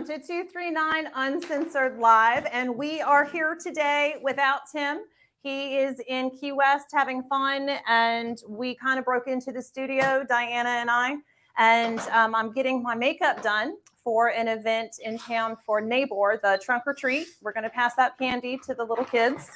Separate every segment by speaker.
Speaker 1: welcome to 239 Uncensored Live. And we are here today without Tim. He is in Key West having fun, and we kind of broke into the studio, Diana and I, and I'm getting my makeup done for an event in town for Neighbor, the trunk or treat. We're going to pass out candy to the little kids,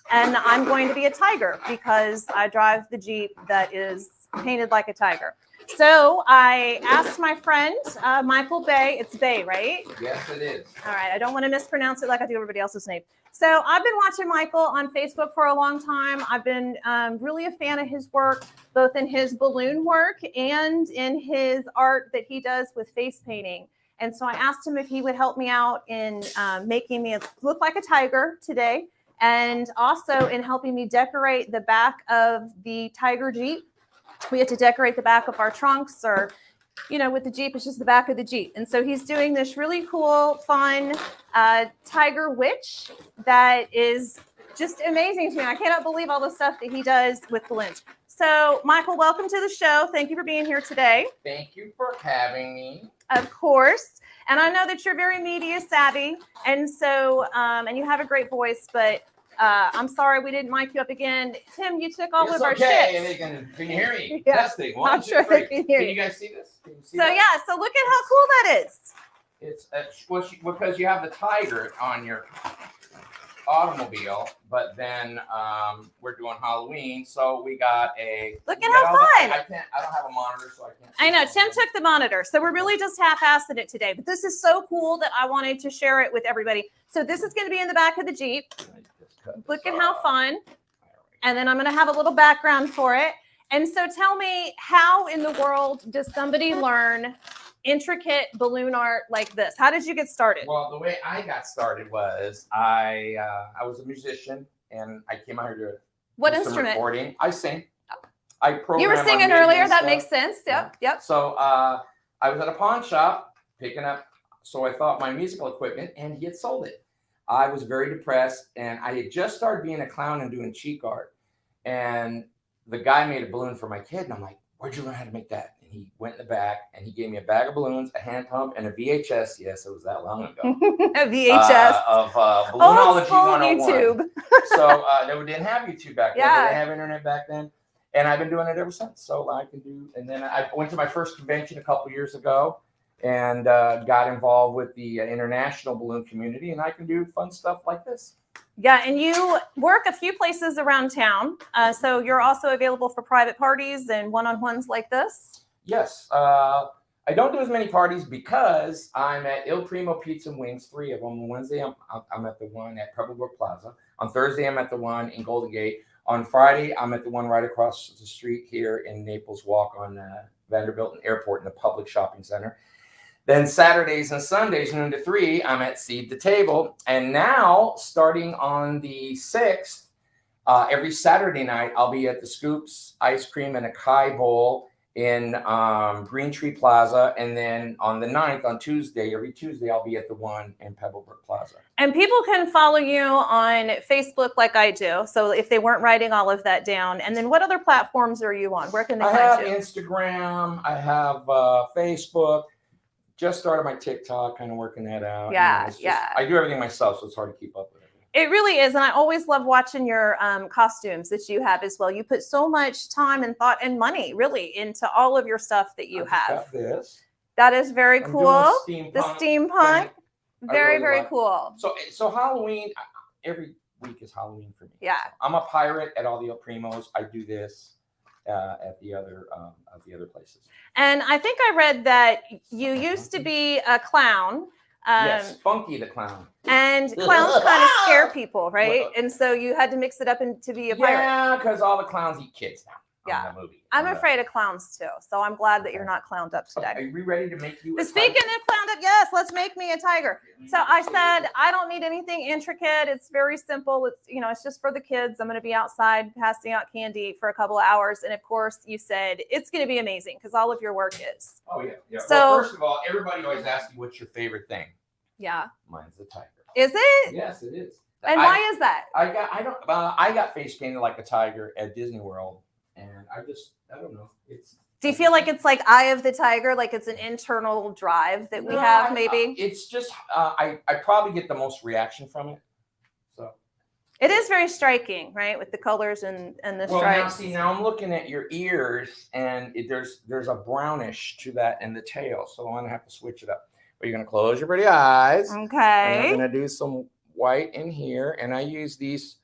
Speaker 1: and I'm going to be a tiger because I drive the Jeep that is painted like a tiger. So I asked my friend, Michael Bay. It's Bay, right?
Speaker 2: Yes, it is.
Speaker 1: All right. I don't want to mispronounce it like I do everybody else's name. So I've been watching Michael on Facebook for a long time. I've been really a fan of his work, both in his balloon work and in his art that he does with face painting. And so I asked him if he would help me out in making me look like a tiger today, and also in helping me decorate the back of the Tiger Jeep. We have to decorate the back of our trunks, or, you know, with the Jeep, it's just the back of the Jeep. And so he's doing this really cool, fun tiger witch that is just amazing to me. I cannot believe all the stuff that he does with balloons. So, Michael, welcome to the show. Thank you for being here today.
Speaker 2: Thank you for having me.
Speaker 1: Of course. And I know that you're very media savvy, and so, and you have a great voice, but I'm sorry we didn't mic you up again. Tim, you took all of our shit.
Speaker 2: Can you hear me?
Speaker 1: Yeah.
Speaker 2: Testing. One,
Speaker 1: I'm
Speaker 2: two,
Speaker 1: sure
Speaker 2: three.
Speaker 1: they can hear
Speaker 2: Can
Speaker 1: you.
Speaker 2: you guys see this? Can you see
Speaker 1: So
Speaker 2: that?
Speaker 1: yeah, so look at how cool that is.
Speaker 2: It's because you have the tiger on your automobile, but then we're doing Halloween, so we got a.
Speaker 1: Look at how fun!
Speaker 2: I don't have a monitor, so I can't.
Speaker 1: I know Tim took the monitor, so we're really just half-assing it today. But this is so cool that I wanted to share it with everybody. So this is going to be in the back of the Jeep. Look at how fun. And then I'm going to have a little background for it. And so tell me, how in the world does somebody learn intricate balloon art like this? How did you get started?
Speaker 2: Well, the way I got started was I was a musician, and I came out here to
Speaker 1: What
Speaker 2: do some
Speaker 1: instrument?
Speaker 2: recording. I sing. I program.
Speaker 1: You were singing earlier. That makes sense. Yep. Yep.
Speaker 2: So I was at a pawn shop picking up. So I thought my musical equipment, and he had sold it. I was very depressed, and I had just started being a clown and doing cheek art. And the guy made a balloon for my kid, and I'm like, "Where'd you learn how to make that?" And he went in the back, and he gave me a bag of balloons, a hand pump, and a VHS. Yes, it was that long ago.
Speaker 1: A VHS
Speaker 2: of Balloonology
Speaker 1: old school
Speaker 2: 101.
Speaker 1: YouTube.
Speaker 2: So they didn't have YouTube back then.
Speaker 1: Yeah.
Speaker 2: They didn't have internet back then. And I've been doing it ever since. So I can do. And then I went to my first convention a couple years ago, and got involved with the international balloon community, and I can do fun stuff like this.
Speaker 1: Yeah, and you work a few places around town, so you're also available for private parties and one-on-ones like this?
Speaker 2: Yes. I don't do as many parties because I'm at Il Primo Pizza and Wings, 3 of them. On Wednesday, I'm at the one at Pebblebrook Plaza. On Thursday, I'm at the one in Golden Gate. On Friday, I'm at the one right across the street here in Naples Walk on Vanderbilt and Airport in the public shopping center. Then Saturdays and Sundays, noon to 3, I'm at Seed the Table. And now, starting on the 6th, every Saturday night, I'll be at the Scoops Ice Cream and Acai Bowl in Green Tree Plaza. And then on the 9th, on Tuesday, every Tuesday, I'll be at the one in Pebblebrook Plaza. And
Speaker 1: people can follow you on Facebook like I do. So if they weren't writing all of that down. And then what other platforms are you on? Where can they find you?
Speaker 2: I have Instagram. I have Facebook. Just started my TikTok, kind of working that out.
Speaker 1: Yeah,
Speaker 2: I do everything myself, so it's hard to keep up with it.
Speaker 1: It really is, and I always love watching your costumes that you have as well. You put so much time and thought and money, really, into all of your stuff that you have.
Speaker 2: Got this.
Speaker 1: That is very cool. The steampunk. Very, very cool.
Speaker 2: So Halloween, every week is Halloween for me.
Speaker 1: Yeah.
Speaker 2: So I'm a pirate at all the El Primos. I do this. At the other places.
Speaker 1: And I think I read that you used to be a clown.
Speaker 2: Yes, Funky the Clown.
Speaker 1: And clowns kind of scare people, right? And so you had to mix it up to be a pirate.
Speaker 2: Yeah, because all the clowns eat kids now.
Speaker 1: Yeah.
Speaker 2: In the movie.
Speaker 1: I'm afraid of clowns too, so I'm glad that you're not clowned up today.
Speaker 2: Are you ready to make you
Speaker 1: a Speaking tiger? Of clowned up, yes, let's make me a tiger. So I said, I don't need anything intricate. It's very simple. It's, you know, it's just for the kids. I'm going to be outside passing out candy for a couple of hours. And of course you said it's going to be amazing because all of your work is.
Speaker 2: Oh yeah. Yeah.
Speaker 1: So
Speaker 2: well, first of all, everybody always asks you what's your favorite thing.
Speaker 1: Yeah.
Speaker 2: Mine's the tiger.
Speaker 1: Is it?
Speaker 2: Yes, it is.
Speaker 1: And why is that?
Speaker 2: I got face painted like a tiger at Disney World. And I don't know.
Speaker 1: Do you feel like it's like Eye of the Tiger, like it's an internal drive that we have, maybe?
Speaker 2: It's just I probably get the most reaction from it. So
Speaker 1: it is very striking, right, with the colors and the stripes.
Speaker 2: Now I'm looking at your ears, and there's a brownish to that in the tail, so I'm gonna have to switch it up. But you're gonna close your pretty eyes.
Speaker 1: Okay.
Speaker 2: And I'm gonna do some white in here, and I use these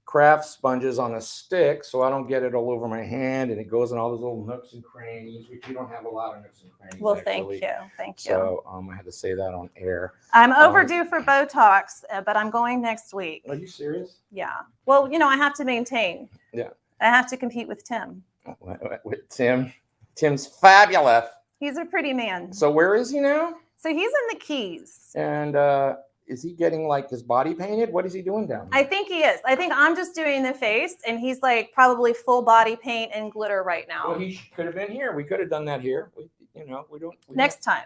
Speaker 2: craft sponges on a stick so I don't get it all over my hand, and it goes in all those little nooks and crannies, which you don't have a lot of nooks and crannies.
Speaker 1: Well,
Speaker 2: actually.
Speaker 1: thank you.
Speaker 2: So I had to say that on air.
Speaker 1: I'm overdue for Botox, but I'm going next week.
Speaker 2: Are you serious?
Speaker 1: Yeah. Well, I have to maintain.
Speaker 2: Yeah.
Speaker 1: I have to compete with Tim.
Speaker 2: With Tim. Tim's fabulous.
Speaker 1: He's a pretty man.
Speaker 2: So where is he now?
Speaker 1: So he's in the Keys.
Speaker 2: And is he getting like his body painted? What is he doing down there?
Speaker 1: I think he is. I think I'm just doing the face, and he's like probably full body paint and glitter right now.
Speaker 2: Well, he could have been here. We could have done that here. We don't.
Speaker 1: Next time.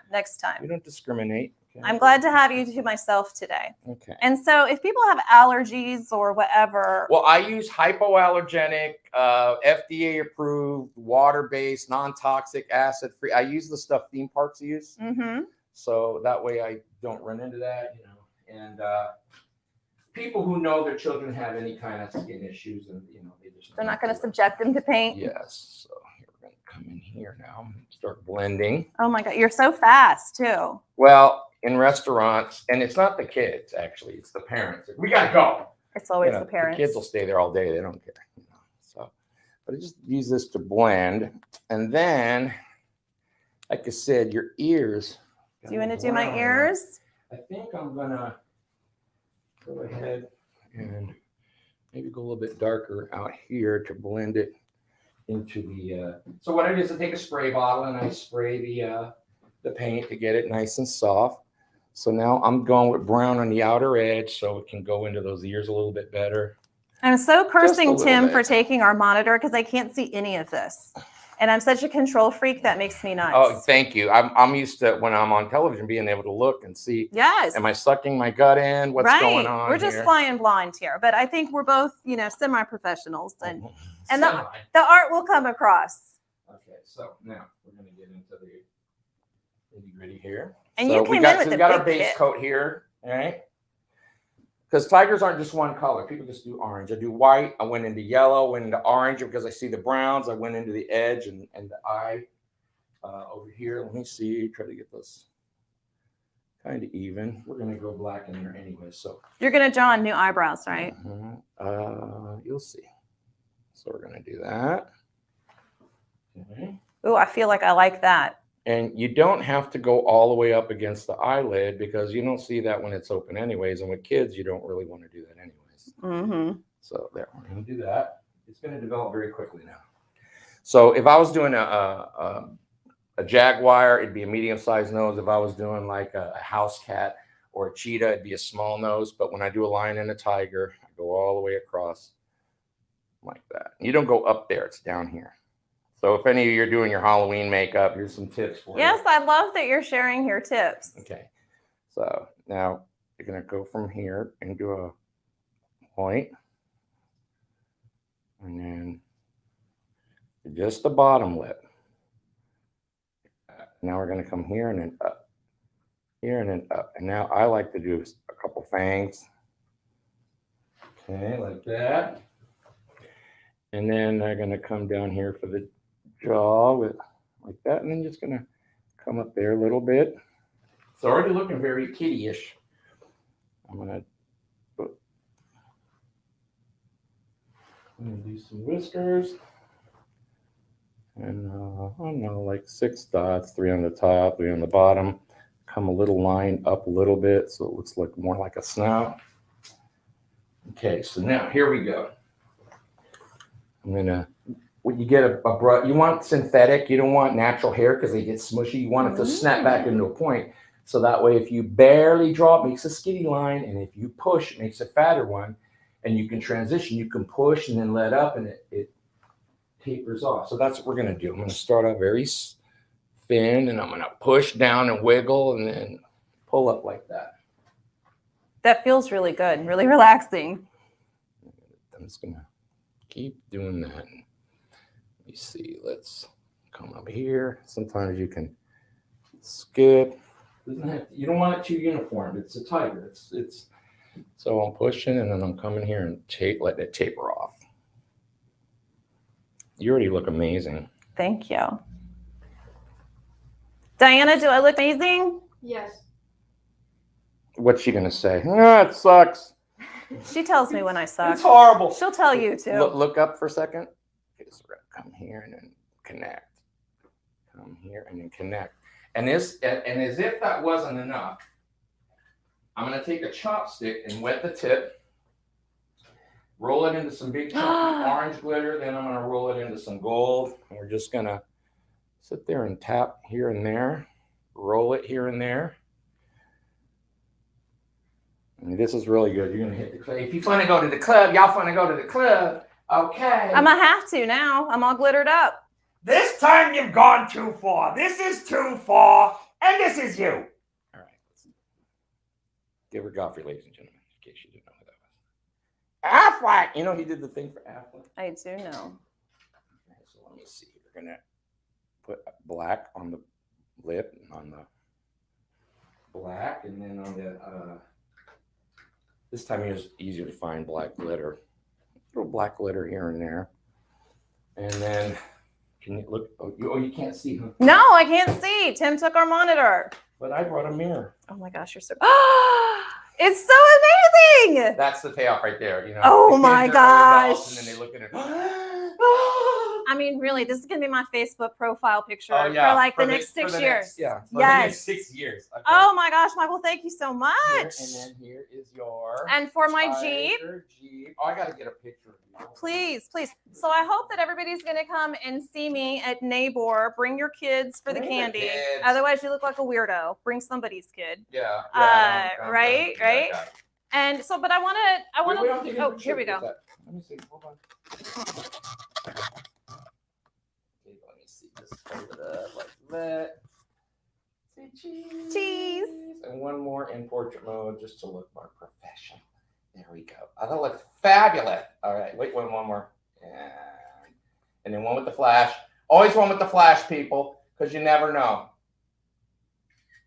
Speaker 2: We don't discriminate. Okay.
Speaker 1: I'm glad to have you to myself today.
Speaker 2: Okay.
Speaker 1: And so if people have allergies or whatever.
Speaker 2: Well, I use hypoallergenic, FDA approved, water-based, non-toxic, acid-free. I use the stuff theme parks use.
Speaker 1: Mm-hmm.
Speaker 2: So that way I don't run into that, And people who know their children have any kind of skin issues, and
Speaker 1: they're not going to subject them to paint.
Speaker 2: Yes. So here we're going to come in here now, start blending.
Speaker 1: Oh my God, you're so fast too.
Speaker 2: Well, in restaurants, and it's not the kids actually, it's the parents. We got to go.
Speaker 1: It's always the parents.
Speaker 2: The kids will stay there all day. They don't care. So, but I just use this to blend, and then, like I said, your ears.
Speaker 1: Do you want to do my ears?
Speaker 2: I think I'm gonna go ahead and maybe go a little bit darker out here to blend it into the. So what I do is I take a spray bottle and I spray the paint to get it nice and soft. So now I'm going with brown on the outer edge so it can go into those ears a little bit better.
Speaker 1: I'm so cursing Tim for taking our monitor because I can't see any of this. And I'm such a control freak that makes me nuts.
Speaker 2: Oh, thank you. I'm used to when I'm on television being able to look and see.
Speaker 1: Yes.
Speaker 2: Am I sucking my gut in? What's going on?
Speaker 1: We're just flying blind here, but I think we're both, semi-professionals, and the art will come across.
Speaker 2: Okay, so now we're going to get into the nitty-gritty here.
Speaker 1: And
Speaker 2: so
Speaker 1: you came in with
Speaker 2: we got our base coat here, all right? Because tigers aren't just one color. People just do orange. I do white. I went into yellow, went into orange because I see the browns. I went into the edge and the eye over here. Let me see. Try to get this kind of even. We're going to go black in there anyway. So
Speaker 1: you're going to draw on new eyebrows, right?
Speaker 2: You'll see. So we're going to do that. Okay.
Speaker 1: Oh, I feel like I like that.
Speaker 2: And you don't have to go all the way up against the eyelid because you don't see that when it's open anyways. And with kids, you don't really want to do that anyways.
Speaker 1: Mm-hmm.
Speaker 2: So there, we're going to do that. It's going to develop very quickly now. So if I was doing a jaguar, it'd be a medium-sized nose. If I was doing like a house cat or a cheetah, it'd be a small nose. But when I do a lion and a tiger, I go all the way across like that. You don't go up there. It's down here. So if any of you are doing your Halloween makeup, here's some tips for you.
Speaker 1: Yes, I love that you're sharing your tips.
Speaker 2: Okay. So now you're going to go from here and do a point. And then just the bottom lip. Now we're going to come here and then up. Here and then up. And now I like to do a couple fangs. Okay, like that. And then I'm going to come down here for the jaw with like that, and then just gonna come up there a little bit. It's already looking very kitty-ish. I'm gonna do some whiskers, and I don't know, like 6 dots, 3 on the top, 3 on the bottom. Come a little line up a little bit so it looks like more like a snout. Okay, so now here we go. I'm gonna. When you get a brush, you want synthetic. You don't want natural hair because they get smushy. You want it to snap back into a point. So that way, if you barely draw, it makes a skinny line. And if you push, it makes a fatter one. And you can transition. You can push and then let up, and it tapers off. So that's what we're going to do. I'm going to start out very thin, and I'm going to push down and wiggle and then pull up like that.
Speaker 1: That feels really good, really relaxing.
Speaker 2: I'm just going to keep doing that. Let me see. Let's come up here. Sometimes you can skip. You don't want it too uniform. It's a tiger. It's. So I'm pushing, and then I'm coming here and let it taper off. You already look amazing.
Speaker 1: Thank you. Diana, do I look amazing?
Speaker 3: Yes.
Speaker 2: What's she gonna say? Ah, it sucks.
Speaker 1: She tells me when I suck.
Speaker 2: It's horrible.
Speaker 1: She'll tell you too.
Speaker 2: Look up for a second. Okay, so we're gonna come here and then connect. Come here and then connect. And as if that wasn't enough, I'm gonna take a chopstick and wet the tip. Roll it into some big chunky orange glitter. Then I'm gonna roll it into some gold. And we're just gonna sit there and tap here and there. Roll it here and there. And this is really good. You're gonna hit the club. If you want to go to the club, y'all want to go to the club. Okay.
Speaker 1: I'm gonna have to now. I'm all glittered up.
Speaker 2: This time you've gone too far. This is too far. And this is you. All right. Give her Godfrey, ladies and gentlemen, in case you didn't know who that was. Affleck. You know he did the thing for Affleck?
Speaker 1: I do know.
Speaker 2: Okay, so let me see. We're going to put black on the lip and on the black. And then on the, this time it's easier to find black glitter. A little black glitter here and there. And then, can you look? Oh, you can't see, huh?
Speaker 1: No, I can't see. Tim took our monitor.
Speaker 2: But I brought a mirror.
Speaker 1: Oh my gosh, you're so. It's so amazing.
Speaker 2: That's the payoff right there. You know.
Speaker 1: Oh
Speaker 2: The kids
Speaker 1: my
Speaker 2: are
Speaker 1: gosh.
Speaker 2: And then they look at it.
Speaker 1: I mean, really, this is gonna be my Facebook profile picture
Speaker 2: Oh, yeah.
Speaker 1: for like
Speaker 2: For
Speaker 1: the next 6 years.
Speaker 2: Yeah. For the
Speaker 1: Yes.
Speaker 2: next 6 years. Okay.
Speaker 1: Oh my gosh, Michael, thank you so much.
Speaker 2: Here, and then here is your.
Speaker 1: And for my Jeep.
Speaker 2: Jeep. Oh, I got to get a picture of you.
Speaker 1: Please, please. So I hope that everybody's going to come and see me at Neighbor. Bring your kids for the
Speaker 2: Bring the
Speaker 1: candy.
Speaker 2: kids.
Speaker 1: Otherwise, you look like a weirdo. Bring somebody's kid.
Speaker 2: Yeah.
Speaker 1: Right. And so, but I want to. Oh, here we go.
Speaker 2: Let me see. Hold on. Let me see. Just hold it up like that. Say cheese.
Speaker 1: Cheese.
Speaker 2: And one more in portrait mode just to look more professional. There we go. I thought it looked fabulous. All right. Wait, one more. And then one with the flash. Always one with the flash, people, because you never know.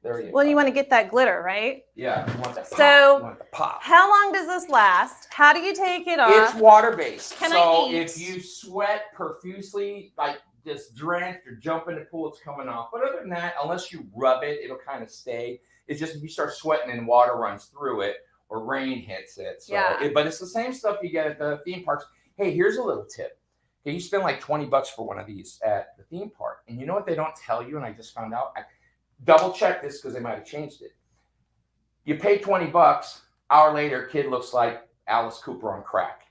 Speaker 2: There you go.
Speaker 1: Well, you want to get that glitter, right?
Speaker 2: Yeah. You want the pop.
Speaker 1: So,
Speaker 2: You want the pop.
Speaker 1: how long does this last? How do you take it off?
Speaker 2: It's water-based.
Speaker 1: Can
Speaker 2: so
Speaker 1: I eat?
Speaker 2: if you sweat profusely, like just drenched or jump in the pool, it's coming off. But other than that, unless you rub it, it'll kind of stay. It's just if you start sweating and water runs through it or rain hits it. So,
Speaker 1: Yeah.
Speaker 2: But it's the same stuff you get at the theme parks. Hey, here's a little tip. Okay, you spend like $20 for one of these at the theme park. And you know what they don't tell you? And I just found out. Double check this because they might have changed it. You pay $20, hour later, kid looks like Alice Cooper on crack.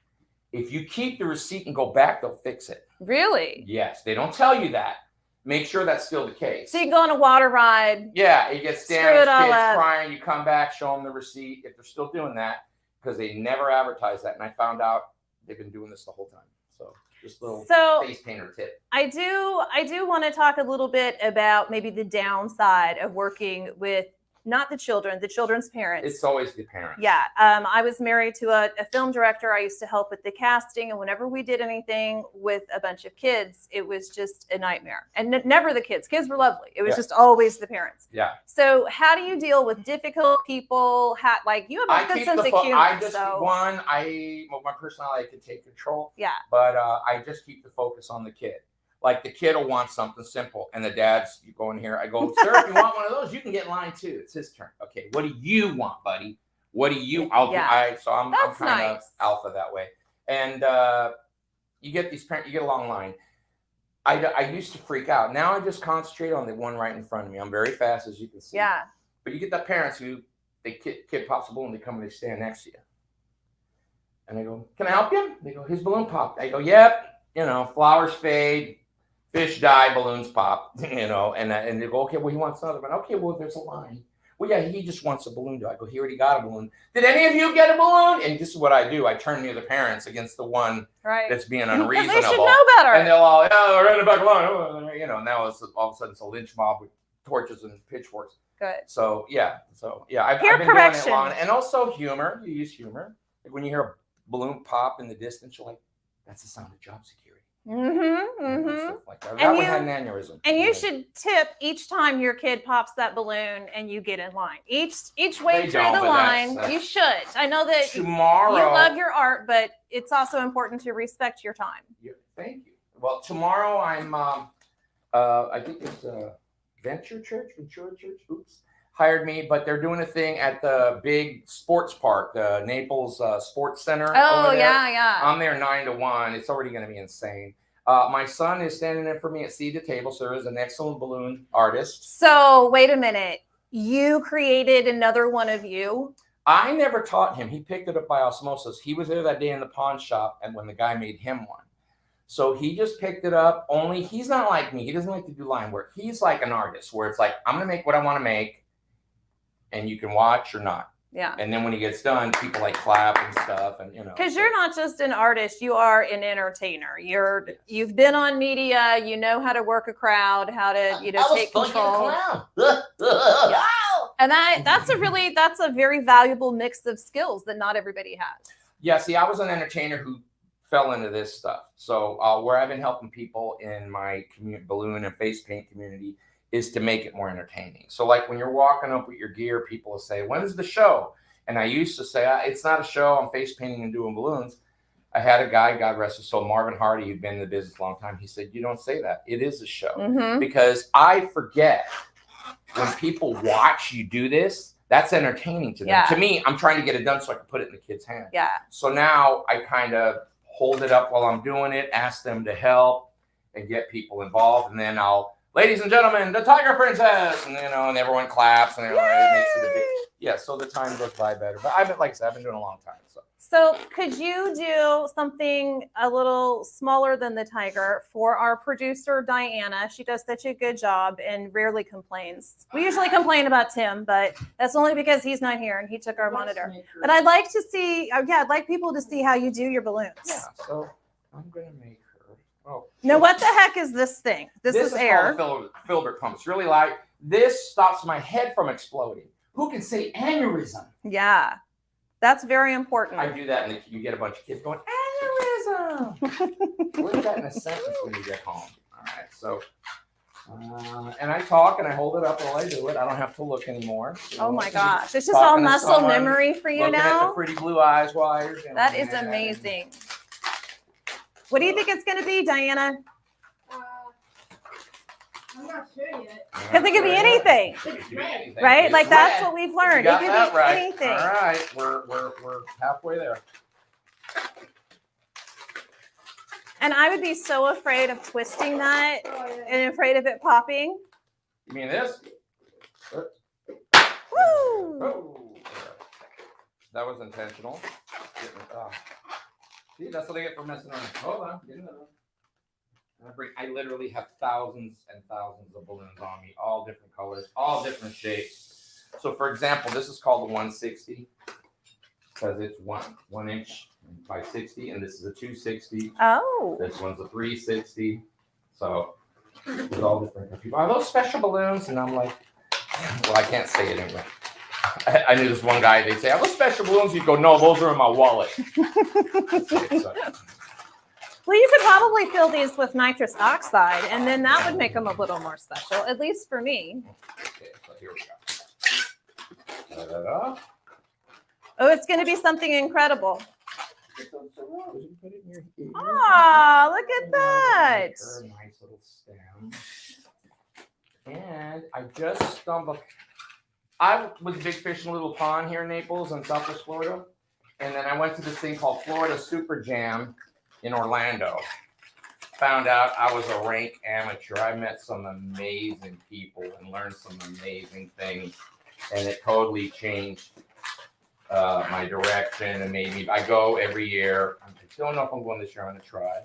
Speaker 2: If you keep the receipt and go back, they'll fix it.
Speaker 1: Really?
Speaker 2: Yes, they don't tell you that. Make sure that's still the case.
Speaker 1: So you can go on a water ride.
Speaker 2: Yeah, it gets
Speaker 1: Screw
Speaker 2: damaged,
Speaker 1: it all
Speaker 2: kids
Speaker 1: up.
Speaker 2: crying, you come back, show them the receipt. If they're still doing that, because they never advertise that. And I found out they've been doing this the whole time. So just a little face painter tip.
Speaker 1: I do want to talk a little bit about maybe the downside of working with not the children, the children's parents.
Speaker 2: It's always the parents.
Speaker 1: Yeah. I was married to a film director. I used to help with the casting. And whenever we did anything with a bunch of kids, it was just a nightmare. And never the kids. Kids were lovely. It was just always the parents.
Speaker 2: Yeah.
Speaker 1: So how do you deal with difficult people? Like you have a good sense of humor.
Speaker 2: My personality, I can take control.
Speaker 1: Yeah.
Speaker 2: But I just keep the focus on the kid. Like the kid will want something simple, and the dad's, you go in here. I go, sir, if you want one of those, you can get in line too. It's his turn. Okay, what do you want, buddy? What do you? I'm kind of alpha that way. And you get these parents, you get a long line. I used to freak out. Now I just concentrate on the one right in front of me. I'm very fast, as you can see.
Speaker 1: Yeah.
Speaker 2: But you get the parents who kid pops a balloon, they come and they stand next to you. And I go, can I help you? They go, his balloon popped. I go, yep. You know, flowers fade. Fish die, balloons pop, you know, and they go, okay, well, he wants another one. Okay, well, there's a line. Well, yeah, he just wants a balloon. I go, he already got a balloon. Did any of you get a balloon? And this is what I do. I turn near the parents against the one that's being unreasonable.
Speaker 1: Because they should know better.
Speaker 2: And they'll all, we're in the back line. You know, now it's all of a sudden it's a lynch mob with torches and pitchforks.
Speaker 1: Good.
Speaker 2: So, yeah. I've been doing it long. And also humor. You use humor. Like when you hear a balloon pop in the distance, you're like, That's the sound of job security.
Speaker 1: Mm-hmm.
Speaker 2: Stuff like that. That one had an aneurysm.
Speaker 1: And you should tip each time your kid pops that balloon and you get in line. Each way through the line, you should. I know that
Speaker 2: tomorrow
Speaker 1: you love your art, but it's also important to respect your time.
Speaker 2: Yeah, thank you. Well, tomorrow I'm I think it's Ventura Church, oops, hired me, but they're doing a thing at the big sports park, the Naples Sports Center.
Speaker 1: Oh,
Speaker 2: over there.
Speaker 1: yeah.
Speaker 2: I'm there 9 to 1. It's already going to be insane. My son is standing in for me at Seed to Table, so he's an excellent balloon artist.
Speaker 1: So wait a minute. You created another one of you?
Speaker 2: I never taught him. He picked it up by osmosis. He was there that day in the pawn shop, and when the guy made him one. So he just picked it up, only he's not like me. He doesn't like to do line work. He's like an artist where it's like, I'm going to make what I want to make, and you can watch or not.
Speaker 1: Yeah.
Speaker 2: And then when he gets done, people like clap and stuff, and
Speaker 1: Because you're not just an artist, you are an entertainer. You've been on media, you know how to work a crowd, how to take control. Yeah. And that's a very valuable mix of skills that not everybody has.
Speaker 2: Yeah, see, I was an entertainer who fell into this stuff. So where I've been helping people in my balloon and face paint community is to make it more entertaining. So like when you're walking up with your gear, people will say, when's the show? And I used to say, it's not a show. I'm face painting and doing balloons. I had a guy, God rest his soul, Marvin Hardy, who'd been in the business a long time. He said, you don't say that. It is a show. Because I forget when people watch you do this, that's entertaining to them.
Speaker 1: Yeah.
Speaker 2: To me, I'm trying to get it done so I can put it in the kid's hand.
Speaker 1: Yeah.
Speaker 2: So now I kind of hold it up while I'm doing it, ask them to help and get people involved. And then ladies and gentlemen, the Tiger Princess, and and everyone claps, and it makes it a bit, so the time goes by better. But I've been doing it a long time.
Speaker 1: So could you do something a little smaller than the tiger for our producer, Diana? She does such a good job and rarely complains. We usually complain about Tim, but that's only because he's not here and he took our monitor. But I'd like to see, I'd like people to see how you do your balloons.
Speaker 2: Yeah, so I'm going to make her. Oh.
Speaker 1: Now, what the heck is this thing? This is air.
Speaker 2: Called a filbert pump. It's really light. This stops my head from exploding. Who can say aneurysm?
Speaker 1: Yeah. That's very important.
Speaker 2: I do that, and you get a bunch of kids going, aneurysm. Learn that in a sentence when you get home. All right, so, and I talk, and I hold it up while I do it. I don't have to look anymore.
Speaker 1: Oh, my gosh. It's just all muscle memory for you now?
Speaker 2: Looking at the pretty blue eyes while you're doing
Speaker 1: that is amazing. What do you think it's going to be, Diana?
Speaker 3: I'm not sure yet.
Speaker 1: Because it could be anything. Right?
Speaker 2: It's
Speaker 1: like that's
Speaker 2: red.
Speaker 1: what we've learned.
Speaker 2: You
Speaker 1: It
Speaker 2: got
Speaker 1: could be
Speaker 2: right.
Speaker 1: anything.
Speaker 2: All right, we're halfway there.
Speaker 1: And I would be so afraid of twisting that and afraid of it popping.
Speaker 2: You mean this?
Speaker 1: Woo!
Speaker 2: Oh. That was intentional. See, that's what they get for messing around. Hold on. Get another one. I literally have thousands and thousands of balloons on me, all different colors, all different shapes. So, for example, this is called the 160 because it's 1 inch by 60, and this is a 260.
Speaker 1: Oh.
Speaker 2: This one's a 360. So, there's all different people. Are those special balloons? And I'm like, well, I can't say it anyway. I knew this one guy, they'd say, are those special balloons? He'd go, no, those are in my wallet.
Speaker 1: Well, you could probably fill these with nitrous oxide, and then that would make them a little more special, at least for me.
Speaker 2: Okay, so here we go. Da-da-da.
Speaker 1: Oh, it's going to be something incredible.
Speaker 2: Oh,
Speaker 1: Ah, look at that.
Speaker 2: A nice little stem. And I just stumbled. I was a big fish in a little pond here in Naples in Southwest Florida. And then I went to this thing called Florida Super Jam in Orlando. Found out I was a rank amateur. I met some amazing people and learned some amazing things. And it totally changed my direction and made me. I go every year. I don't know if I'm going this year. I'm going to try.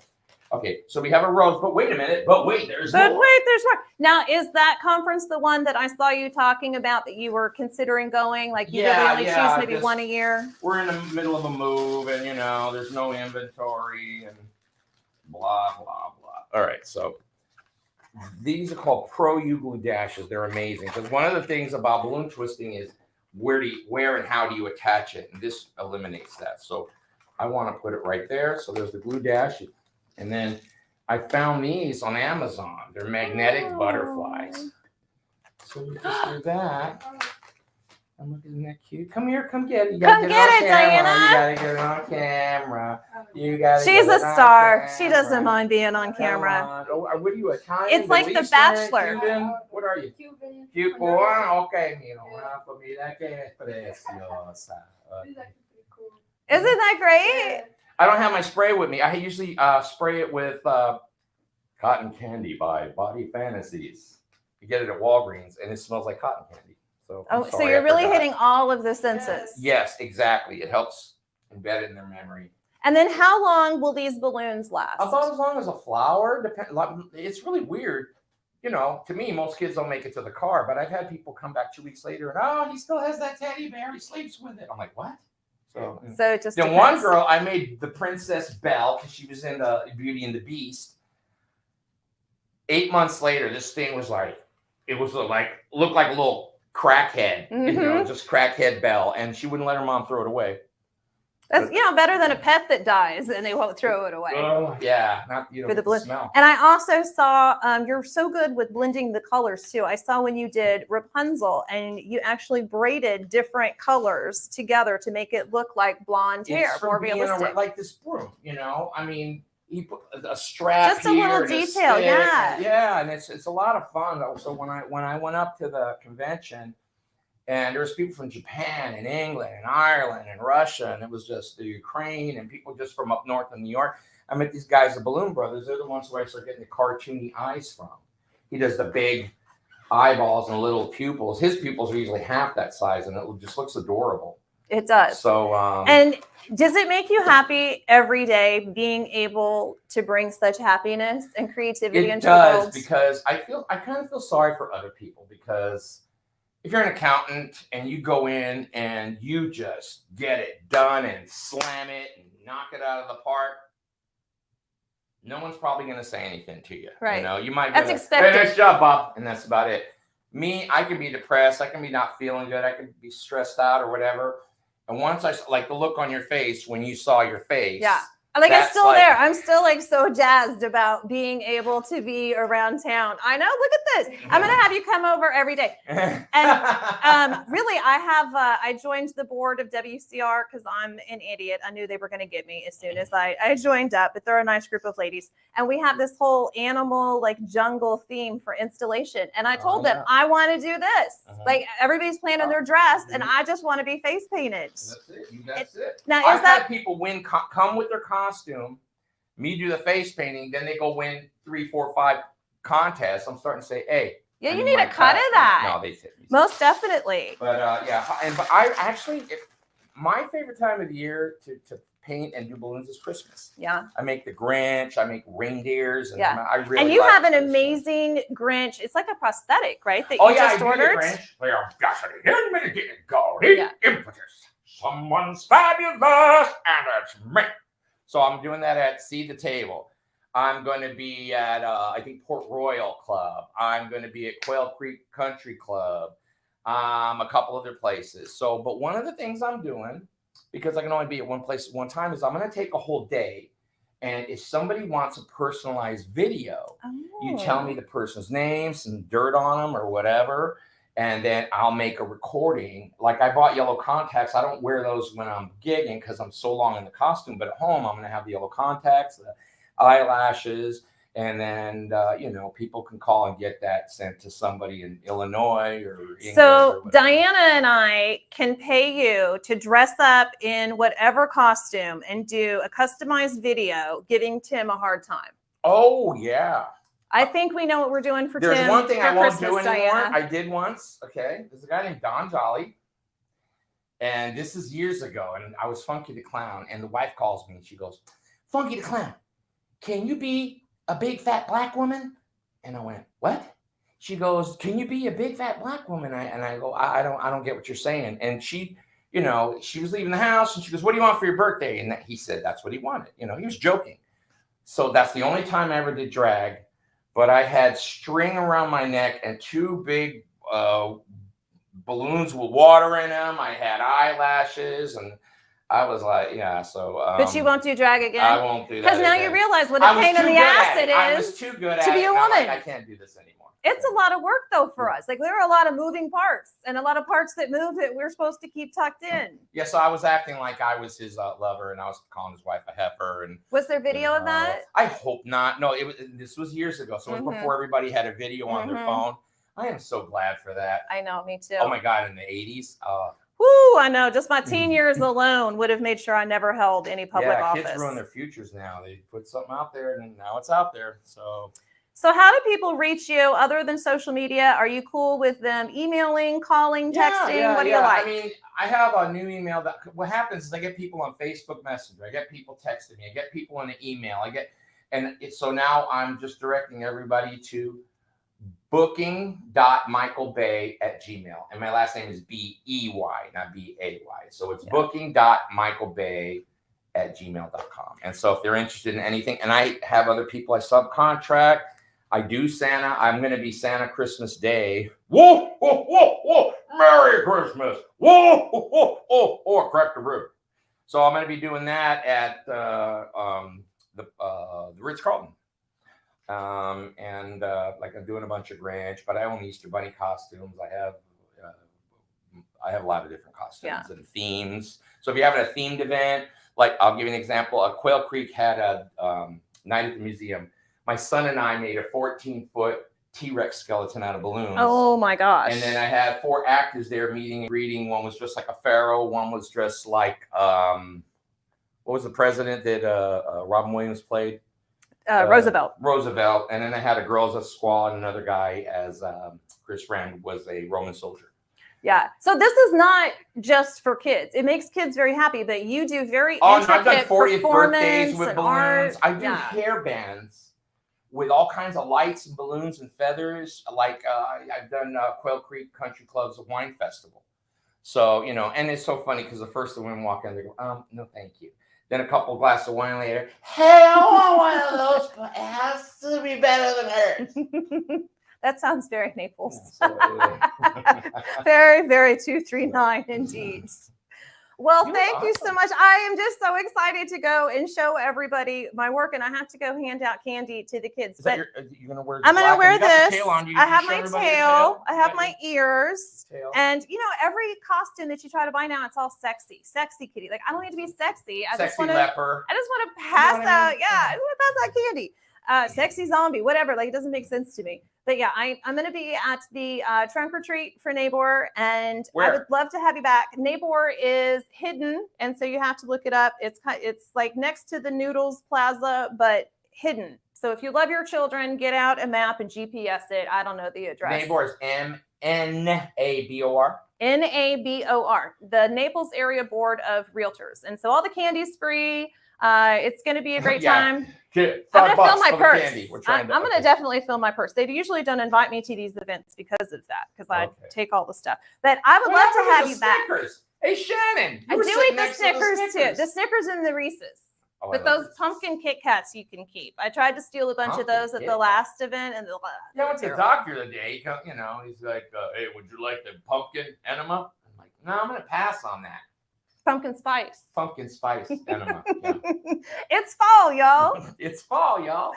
Speaker 2: Okay, so we have a rose, but wait a minute. But wait, there's more.
Speaker 1: There's more. Now, is that conference the one that I saw you talking about that you were considering going? Like you really only choose maybe one a year?
Speaker 2: We're in the middle of a move, and there's no inventory and blah, blah, blah. All right, so these are called Pro U-Glue dashes. They're amazing because one of the things about balloon twisting is where and how do you attach it, and this eliminates that. So I want to put it right there. So there's the glue dash. And then I found these on Amazon. They're magnetic butterflies. So we just do that. And look, isn't that cute? Come here, come get it. You gotta
Speaker 1: Come
Speaker 2: get
Speaker 1: get
Speaker 2: it,
Speaker 1: it,
Speaker 2: on camera.
Speaker 1: Diana.
Speaker 2: You gotta get it on camera. You gotta
Speaker 1: She's
Speaker 2: get
Speaker 1: a
Speaker 2: it on
Speaker 1: star. She
Speaker 2: camera.
Speaker 1: doesn't mind being on
Speaker 2: Come
Speaker 1: camera.
Speaker 2: on. Oh, what are you, Italian?
Speaker 1: It's like The
Speaker 2: Middle Eastern,
Speaker 1: Bachelor.
Speaker 2: Cuban? What are you?
Speaker 3: Cuban.
Speaker 2: Cute boy? Okay, mira, una comida que es preciosa.
Speaker 3: These are pretty cool.
Speaker 1: Isn't that great?
Speaker 2: I don't have my spray with me. I usually spray it with Cotton Candy by Body Fantasies. You get it at Walgreens, and it smells like cotton candy. So, I'm
Speaker 1: So
Speaker 2: sorry,
Speaker 1: you're
Speaker 2: I
Speaker 1: really
Speaker 2: forgot.
Speaker 1: hitting all of the senses.
Speaker 2: Yes, exactly. It helps embed it in their memory.
Speaker 1: And then how long will these balloons last?
Speaker 2: About as long as a flower. It's really weird. You know, to me, most kids don't make it to the car, but I've had people come back 2 weeks later and, oh, he still has that teddy bear. He sleeps with it. I'm like, what? So
Speaker 1: it just
Speaker 2: then
Speaker 1: depends.
Speaker 2: one girl, I made the Princess Belle because she was in Beauty and the Beast. 8 months later, this thing was like, it was like, looked like a little crackhead, you know, just crackhead Belle. And she wouldn't let her mom throw it away.
Speaker 1: That's better than a pet that dies and they won't throw it away.
Speaker 2: Oh, yeah. Not, you know,
Speaker 1: For the
Speaker 2: the smell.
Speaker 1: And I also saw you're so good with blending the colors too. I saw when you did Rapunzel and you actually braided different colors together to make it look like blonde hair,
Speaker 2: It's from
Speaker 1: more
Speaker 2: being
Speaker 1: realistic.
Speaker 2: like this broom, you know. I mean, he put a strap,
Speaker 1: Just a
Speaker 2: here
Speaker 1: little
Speaker 2: and
Speaker 1: detail,
Speaker 2: stick,
Speaker 1: yeah.
Speaker 2: yeah, and it's a lot of fun. So when I went up to the convention, and there was people from Japan and England and Ireland and Russia, and it was just the Ukraine and people just from up north in New York. I met these guys, the Balloon Brothers. They're the ones where I started getting the cartoony eyes from. He does the big eyeballs and little pupils. His pupils are usually half that size, and it just looks adorable.
Speaker 1: It does.
Speaker 2: So
Speaker 1: and does it make you happy every day being able to bring such happiness and creativity into the world?
Speaker 2: It does, because I kind of feel sorry for other people, because if you're an accountant and you go in and you just get it done and slam it and knock it out of the park, no one's probably going to say anything to you.
Speaker 1: Right.
Speaker 2: You know, you might
Speaker 1: That's
Speaker 2: go,
Speaker 1: expected.
Speaker 2: hey, nice job, Bob, and that's about it. Me, I can be depressed. I can be not feeling good. I can be stressed out or whatever. And once I like the look on your face when you saw your face.
Speaker 1: Yeah. Like it's
Speaker 2: that's
Speaker 1: still
Speaker 2: like-
Speaker 1: there. I'm still like so jazzed about being able to be around town. I know. Look at this. I'm gonna have you come over every day. And really, I joined the board of WCR because I'm an idiot. I knew they were gonna get me as soon as I joined up. But they're a nice group of ladies, and we have this whole animal like jungle theme for installation. And I told them I want to do this. Like everybody's planning their dress, and I just want to be face painted.
Speaker 2: That's it. That's it.
Speaker 1: Now,
Speaker 2: I've
Speaker 1: is that
Speaker 2: had people come with their costume, me do the face painting, then they go win 3, 4, 5 contests. I'm starting to say, hey,
Speaker 1: yeah,
Speaker 2: I
Speaker 1: you
Speaker 2: need
Speaker 1: need a
Speaker 2: my
Speaker 1: cut of that.
Speaker 2: No, they fit me.
Speaker 1: Most definitely.
Speaker 2: But yeah, but I actually, my favorite time of the year to paint and do balloons is Christmas.
Speaker 1: Yeah.
Speaker 2: I make the Grinch, I make reindeers, and
Speaker 1: Yeah.
Speaker 2: I really
Speaker 1: And you
Speaker 2: like
Speaker 1: have an
Speaker 2: Christmas.
Speaker 1: amazing Grinch. It's like a prosthetic, right? That
Speaker 2: Oh
Speaker 1: you
Speaker 2: yeah,
Speaker 1: just
Speaker 2: I
Speaker 1: ordered.
Speaker 2: do the Grinch. They are gasoline, go,
Speaker 1: Yeah.
Speaker 2: impetus. Someone's fabulous, and it's me. So I'm doing that at Seed the Table. I'm going to be at, I think, Port Royal Club. I'm going to be at Quail Creek Country Club. A couple other places. So, but one of the things I'm doing, because I can only be at one place at one time, is I'm going to take a whole day. And if somebody wants a personalized video, you tell me the person's name, some dirt on them or whatever. And then I'll make a recording. Like I bought yellow contacts. I don't wear those when I'm gigging because I'm so long in the costume. But at home, I'm going to have the yellow contacts, the eyelashes, and then, people can call and get that sent to somebody in Illinois or England.
Speaker 1: So
Speaker 2: or whatever.
Speaker 1: Diana and I can pay you to dress up in whatever costume and do a customized video giving Tim a hard time.
Speaker 2: Oh, yeah.
Speaker 1: I think we know what we're doing for
Speaker 2: There's
Speaker 1: Tim.
Speaker 2: one thing
Speaker 1: for
Speaker 2: I won't
Speaker 1: Christmas,
Speaker 2: do anymore.
Speaker 1: Diana.
Speaker 2: I did once. Okay. There's a guy named Don Jolly. And this is years ago. And I was Funky the Clown. And the wife calls me and she goes, Funky the Clown, can you be a big fat black woman? And I went, what? She goes, can you be a big fat black woman? And I go, I don't get what you're saying. And she, she was leaving the house and she goes, what do you want for your birthday? And he said, that's what he wanted. He was joking. So that's the only time I ever did drag. But I had string around my neck and 2 big balloons with water in them. I had eyelashes, and I was like, yeah. So,
Speaker 1: but you won't do drag
Speaker 2: I
Speaker 1: again
Speaker 2: won't do that
Speaker 1: because now
Speaker 2: again.
Speaker 1: you realize what
Speaker 2: I
Speaker 1: a
Speaker 2: was
Speaker 1: pain in
Speaker 2: too
Speaker 1: the
Speaker 2: good at
Speaker 1: ass it
Speaker 2: I was
Speaker 1: is.
Speaker 2: too good
Speaker 1: to
Speaker 2: at
Speaker 1: be
Speaker 2: it.
Speaker 1: a
Speaker 2: and I'm like,
Speaker 1: woman.
Speaker 2: I can't do this anymore.
Speaker 1: It's a lot of work though for us. Like there are a lot of moving parts and a lot of parts that move that we're supposed to keep tucked in.
Speaker 2: Yeah, so I was acting like I was his lover, and I was calling his wife a heifer. And
Speaker 1: Was there video of that?
Speaker 2: I hope not. No, this was years ago, so it was before everybody had a video on their phone. I am so glad for that.
Speaker 1: I know, me too.
Speaker 2: Oh my God, in the 80s.
Speaker 1: Woo, I know. Just my teen years alone would have made sure I never held any public office.
Speaker 2: Kids ruin their futures now. They put something out there, and now it's out there.
Speaker 1: So how do people reach you other than social media? Are you cool with them emailing, calling, texting? What do you like?
Speaker 2: I mean, I have a new email that what happens is I get people on Facebook Messenger. I get people texting me. I get people in the email. So now I'm just directing everybody to booking.michaelbay@gmail. And my last name is B-E-Y, not B-A-Y. So it's booking.michaelbay@gmail.com. And so if they're interested in anything, and I have other people I subcontract, I do Santa. I'm going to be Santa Christmas Day. Whoa, whoa, whoa, whoa. Merry Christmas. Whoa, whoa, whoa, whoa, whoa. Crack the roof. So I'm going to be doing that at the Ritz-Carlton. Like I'm doing a bunch of Grinch, but I own Easter Bunny costumes. I have a lot of different costumes and themes. So if you're having a themed event, like I'll give you an example. Quail Creek had a night at the museum. My son and I made a 14-foot T-Rex skeleton out of balloons.
Speaker 1: Oh my gosh.
Speaker 2: And then I had 4 actors there meeting and greeting. One was dressed like a pharaoh. One was dressed like, what was the president that Robin Williams played?
Speaker 1: Roosevelt.
Speaker 2: Roosevelt. And then I had a girl as a squaw and another guy as Chris Rand was a Roman soldier.
Speaker 1: Yeah. So this is not just for kids. It makes kids very happy, but you do very intricate
Speaker 2: I've done 40th birthdays
Speaker 1: performance
Speaker 2: with
Speaker 1: and
Speaker 2: balloons.
Speaker 1: art.
Speaker 2: I do hair bands with all kinds of lights and balloons and feathers. Like I've done Quail Creek Country Club's Wine Festival. So, and it's so funny because the first women walk in, they go, no, thank you. Then a couple glasses of wine later, hey, I want one of those, but it has to be better than hers.
Speaker 1: That sounds very Naples.
Speaker 2: Yeah,
Speaker 1: Very, very 239 indeed. Well, thank you so much. I am just so excited to go and show everybody my work, and I have to go hand out candy to the kids.
Speaker 2: But you're going to wear
Speaker 1: I'm going to wear this. I have my
Speaker 2: tail.
Speaker 1: tail. I have my ears. And, every costume that you try to buy now, it's all sexy. Sexy kitty. Like, I don't need to be sexy. I just want to
Speaker 2: leper.
Speaker 1: I just want to pass out. Yeah, I just want to pass out candy. Sexy zombie, whatever. Like, it doesn't make sense to me. But yeah, I'm going to be at the trunk or treat for Nabor, and I would love to have you back. Nabor is hidden, and so you have to look it up. It's like next to the Noodles Plaza, but hidden. So if you love your children, get out a map and GPS it. I don't know the address.
Speaker 2: Nabor is M-N-A-B-O-R.
Speaker 1: N-A-B-O-R, the Naples Area Board of Realtors. And so all the candy's free. It's going to be a great time. I'm going to fill my purse. I'm going to definitely fill my purse. They usually don't invite me to these events because of that, because I take all the stuff. But I would love to have you back.
Speaker 2: Hey, Shannon.
Speaker 1: I do eat the Snickers too. The Snickers and the Reese's. But those pumpkin Kit Kats you can keep. I tried to steal a bunch of those at the last event. And
Speaker 2: I went to the doctor the day. He's like, hey, would you like the pumpkin enema? I'm like, no, I'm going to pass on that.
Speaker 1: Pumpkin spice.
Speaker 2: Pumpkin spice enema. Yeah.
Speaker 1: It's fall, y'all.
Speaker 2: It's fall, y'all.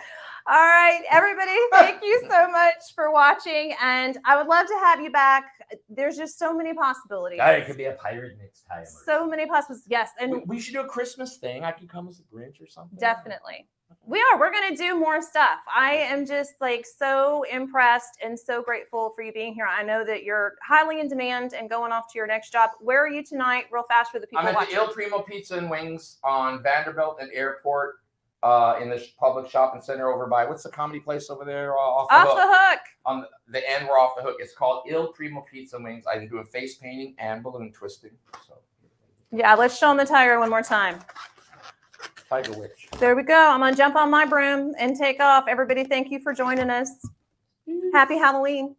Speaker 1: All right, everybody, thank you so much for watching. And I would love to have you back. There's just so many possibilities.
Speaker 2: It could be a pirate next time.
Speaker 1: So many possibilities. Yes. And
Speaker 2: we should do a Christmas thing. I could come as a Grinch or something.
Speaker 1: Definitely. We're going to do more stuff. I am just so impressed and so grateful for you being here. I know that you're highly in demand and going off to your next job. Where are you tonight? Real fast for the people watching.
Speaker 2: I'm at the Il Primo Pizza and Wings on Vanderbilt and Airport in the public shopping center over by, what's the comedy place over there? Off
Speaker 1: the Hook.
Speaker 2: On the end, we're off the hook. It's called Il Primo Pizza and Wings. I'm doing face painting and balloon twisting. So.
Speaker 1: Yeah, let's show them the tiger one more time.
Speaker 2: Tiger Witch.
Speaker 1: There we go. I'm going to jump on my broom and take off. Everybody, thank you for joining us. Happy Halloween.